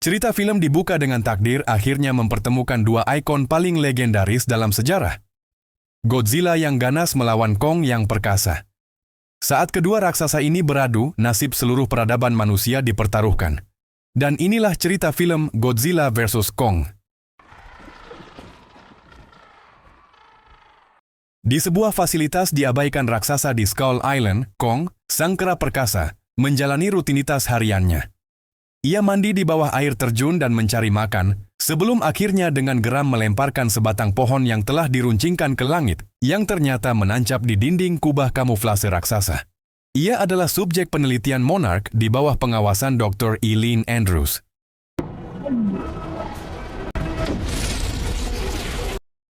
Cerita film dibuka dengan takdir akhirnya mempertemukan dua ikon paling legendaris dalam sejarah. Godzilla yang ganas melawan Kong yang perkasa. Saat kedua raksasa ini beradu, nasib seluruh peradaban manusia dipertaruhkan. Dan inilah cerita film Godzilla vs. Kong. Di sebuah fasilitas diabaikan raksasa di Skull Island, Kong, sang kera perkasa, menjalani rutinitas hariannya. Ia mandi di bawah air terjun dan mencari makan, sebelum akhirnya dengan geram melemparkan sebatang pohon yang telah diruncingkan ke langit, yang ternyata menancap di dinding kubah kamuflase raksasa. Ia adalah subjek penelitian Monarch di bawah pengawasan Dr. Eileen Andrews.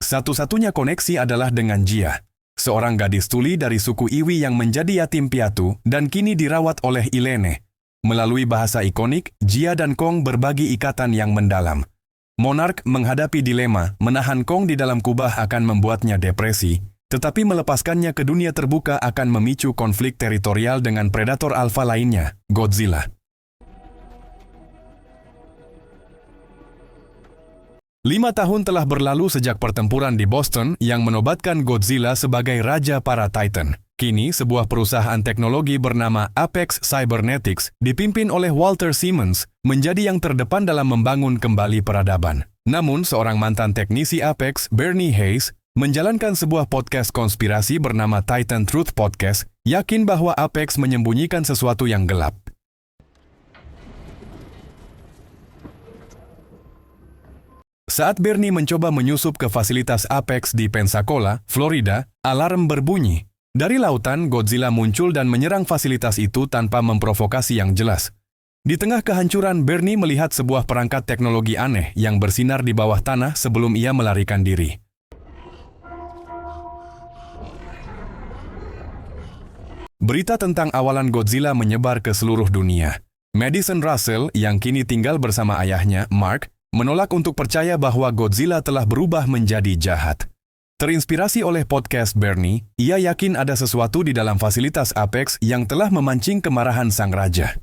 Satu-satunya koneksi adalah dengan Jia, seorang gadis tuli dari suku Iwi yang menjadi yatim piatu dan kini dirawat oleh Ilene. Melalui bahasa ikonik, Jia dan Kong berbagi ikatan yang mendalam. Monarch menghadapi dilema, menahan Kong di dalam kubah akan membuatnya depresi, tetapi melepaskannya ke dunia terbuka akan memicu konflik teritorial dengan predator alfa lainnya, Godzilla. 5 tahun telah berlalu sejak pertempuran di Boston yang menobatkan Godzilla sebagai raja para Titan. Kini, sebuah perusahaan teknologi bernama Apex Cybernetics, dipimpin oleh Walter Simmons, menjadi yang terdepan dalam membangun kembali peradaban. Namun, seorang mantan teknisi Apex, Bernie Hayes, menjalankan sebuah podcast konspirasi bernama Titan Truth Podcast, yakin bahwa Apex menyembunyikan sesuatu yang gelap. Saat Bernie mencoba menyusup ke fasilitas Apex di Pensacola, Florida, alarm berbunyi. Dari lautan, Godzilla muncul dan menyerang fasilitas itu tanpa memprovokasi yang jelas. Di tengah kehancuran, Bernie melihat sebuah perangkat teknologi aneh yang bersinar di bawah tanah sebelum ia melarikan diri. Berita tentang awalan Godzilla menyebar ke seluruh dunia. Madison Russell, yang kini tinggal bersama ayahnya, Mark, menolak untuk percaya bahwa Godzilla telah berubah menjadi jahat. Terinspirasi oleh podcast Bernie, ia yakin ada sesuatu di dalam fasilitas Apex yang telah memancing kemarahan sang raja.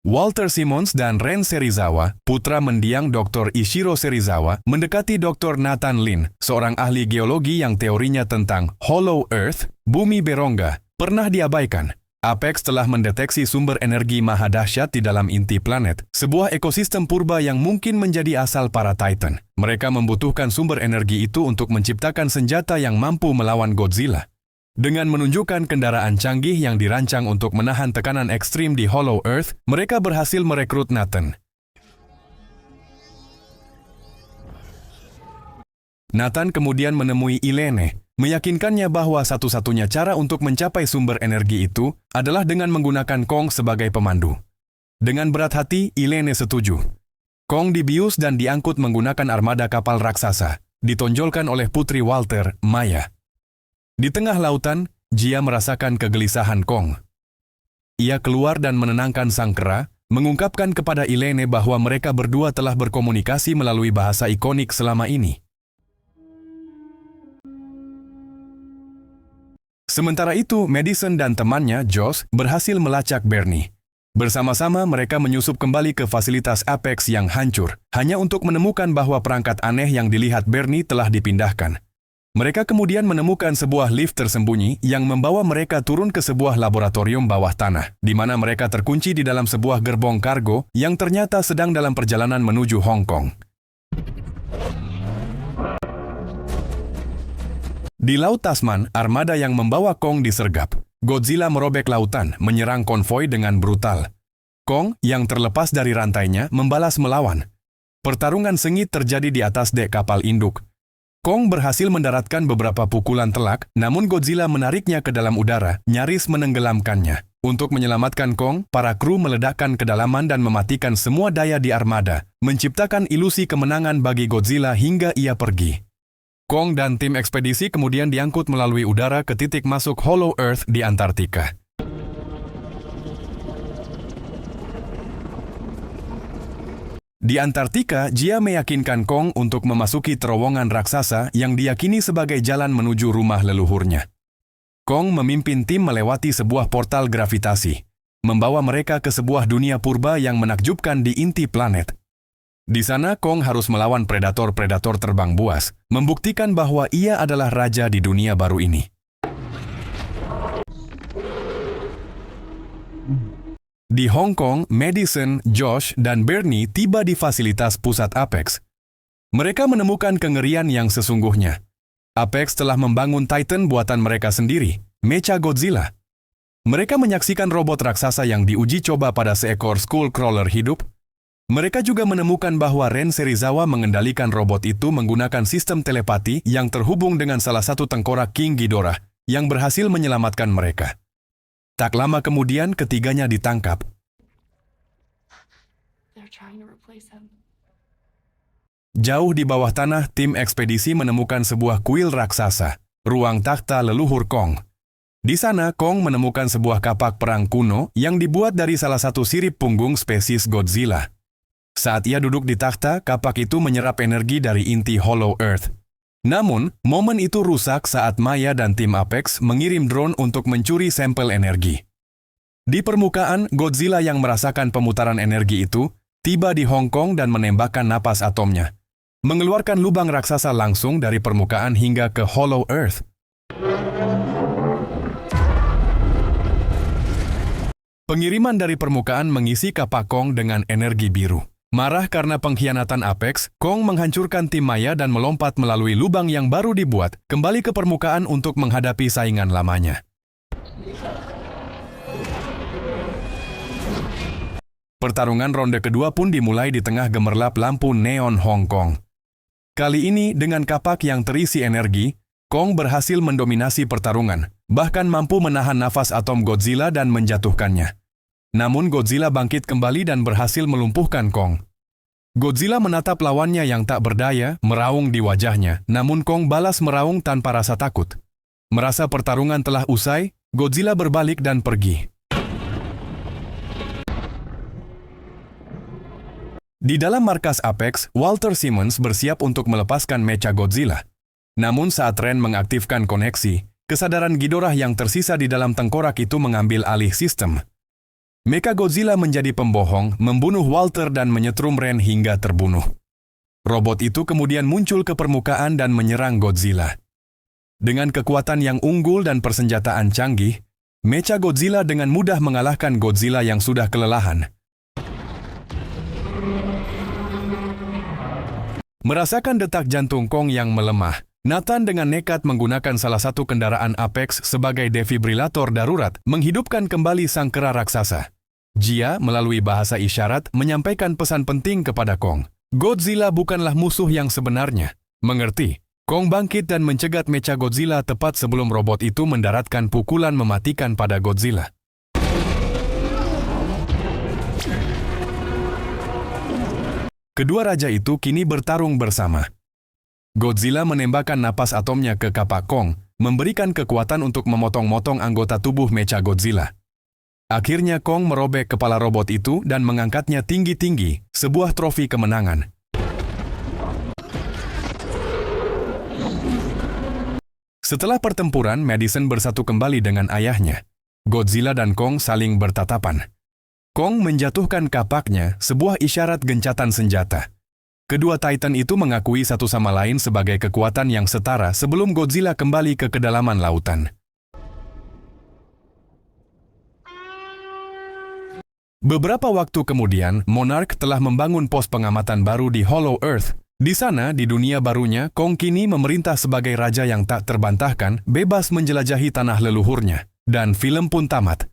Walter Simmons dan Ren Serizawa, putra mendiang Dr. Ishiro Serizawa, mendekati Dr. Nathan Lin, seorang ahli geologi yang teorinya tentang Hollow Earth, bumi berongga, pernah diabaikan. Apex telah mendeteksi sumber energi maha dahsyat di dalam inti planet, sebuah ekosistem purba yang mungkin menjadi asal para Titan. Mereka membutuhkan sumber energi itu untuk menciptakan senjata yang mampu melawan Godzilla. Dengan menunjukkan kendaraan canggih yang dirancang untuk menahan tekanan ekstrim di Hollow Earth, mereka berhasil merekrut Nathan. Nathan kemudian menemui Ilene, meyakinkannya bahwa satu-satunya cara untuk mencapai sumber energi itu adalah dengan menggunakan Kong sebagai pemandu. Dengan berat hati, Ilene setuju. Kong dibius dan diangkut menggunakan armada kapal raksasa, ditonjolkan oleh putri Walter, Maya. Di tengah lautan, Jia merasakan kegelisahan Kong. Ia keluar dan menenangkan sang kera, mengungkapkan kepada Ilene bahwa mereka berdua telah berkomunikasi melalui bahasa ikonik selama ini. Sementara itu, Madison dan temannya, Josh, berhasil melacak Bernie. Bersama-sama mereka menyusup kembali ke fasilitas Apex yang hancur, hanya untuk menemukan bahwa perangkat aneh yang dilihat Bernie telah dipindahkan. Mereka kemudian menemukan sebuah lift tersembunyi yang membawa mereka turun ke sebuah laboratorium bawah tanah, di mana mereka terkunci di dalam sebuah gerbong kargo yang ternyata sedang dalam perjalanan menuju Hong Kong. Di Laut Tasman, armada yang membawa Kong disergap. Godzilla merobek lautan, menyerang konvoi dengan brutal. Kong, yang terlepas dari rantainya, membalas melawan. Pertarungan sengit terjadi di atas dek kapal induk. Kong berhasil mendaratkan beberapa pukulan telak, namun Godzilla menariknya ke dalam udara, nyaris menenggelamkannya. Untuk menyelamatkan Kong, para kru meledakkan kedalaman dan mematikan semua daya di armada, menciptakan ilusi kemenangan bagi Godzilla hingga ia pergi. Kong dan tim ekspedisi kemudian diangkut melalui udara ke titik masuk Hollow Earth di Antartika. Di Antartika, Jia meyakinkan Kong untuk memasuki terowongan raksasa yang diyakini sebagai jalan menuju rumah leluhurnya. Kong memimpin tim melewati sebuah portal gravitasi, membawa mereka ke sebuah dunia purba yang menakjubkan di inti planet. Di sana, Kong harus melawan predator-predator terbang buas, membuktikan bahwa ia adalah raja di dunia baru ini. Di Hong Kong, Madison, Josh, dan Bernie tiba di fasilitas pusat Apex. Mereka menemukan kengerian yang sesungguhnya. Apex telah membangun Titan buatan mereka sendiri, Mechagodzilla. Mereka menyaksikan robot raksasa yang diuji coba pada seekor Skullcrawler hidup. Mereka juga menemukan bahwa Ren Serizawa mengendalikan robot itu menggunakan sistem telepati yang terhubung dengan salah satu tengkorak King Ghidorah yang berhasil menyelamatkan mereka. Tak lama kemudian ketiganya ditangkap. Jauh di bawah tanah, tim ekspedisi menemukan sebuah kuil raksasa, ruang takhta leluhur Kong. Di sana, Kong menemukan sebuah kapak perang kuno yang dibuat dari salah satu sirip punggung spesies Godzilla. Saat ia duduk di takhta, kapak itu menyerap energi dari inti Hollow Earth. Namun, momen itu rusak saat Maya dan tim Apex mengirim drone untuk mencuri sampel energi. Di permukaan, Godzilla yang merasakan pemutaran energi itu tiba di Hong Kong dan menembakkan napas atomnya, mengeluarkan lubang raksasa langsung dari permukaan hingga ke Hollow Earth. Pengiriman dari permukaan mengisi kapak Kong dengan energi biru. Marah karena pengkhianatan Apex, Kong menghancurkan tim Maya dan melompat melalui lubang yang baru dibuat, kembali ke permukaan untuk menghadapi saingan lamanya. Pertarungan ronde kedua pun dimulai di tengah gemerlap lampu neon Hong Kong. Kali ini, dengan kapak yang terisi energi, Kong berhasil mendominasi pertarungan, bahkan mampu menahan nafas atom Godzilla dan menjatuhkannya. Namun Godzilla bangkit kembali dan berhasil melumpuhkan Kong. Godzilla menatap lawannya yang tak berdaya, meraung di wajahnya, namun Kong balas meraung tanpa rasa takut. Merasa pertarungan telah usai, Godzilla berbalik dan pergi. Di dalam markas Apex, Walter Simmons bersiap untuk melepaskan Mechagodzilla. Namun saat Ren mengaktifkan koneksi, kesadaran Ghidorah yang tersisa di dalam tengkorak itu mengambil alih sistem. Mechagodzilla menjadi pembohong, membunuh Walter dan menyetrum Ren hingga terbunuh. Robot itu kemudian muncul ke permukaan dan menyerang Godzilla. Dengan kekuatan yang unggul dan persenjataan canggih, Mechagodzilla dengan mudah mengalahkan Godzilla yang sudah kelelahan. Merasakan detak jantung Kong yang melemah, Nathan dengan nekat menggunakan salah satu kendaraan Apex sebagai defibrilator darurat menghidupkan kembali sang kera raksasa. Jia melalui bahasa isyarat menyampaikan pesan penting kepada Kong. Godzilla bukanlah musuh yang sebenarnya. Mengerti? Kong bangkit dan mencegat Mechagodzilla tepat sebelum robot itu mendaratkan pukulan mematikan pada Godzilla. Kedua raja itu kini bertarung bersama. Godzilla menembakkan napas atomnya ke kapak Kong, memberikan kekuatan untuk memotong-motong anggota tubuh Mechagodzilla. Akhirnya Kong merobek kepala robot itu dan mengangkatnya tinggi-tinggi, sebuah trofi kemenangan. Setelah pertempuran, Madison bersatu kembali dengan ayahnya. Godzilla dan Kong saling bertatapan. Kong menjatuhkan kapaknya, sebuah isyarat gencatan senjata. Kedua Titan itu mengakui satu sama lain sebagai kekuatan yang setara sebelum Godzilla kembali ke kedalaman lautan. Beberapa waktu kemudian, Monarch telah membangun pos pengamatan baru di Hollow Earth. Di sana, di dunia barunya, Kong kini memerintah sebagai raja yang tak terbantahkan, bebas menjelajahi tanah leluhurnya. Dan film pun tamat.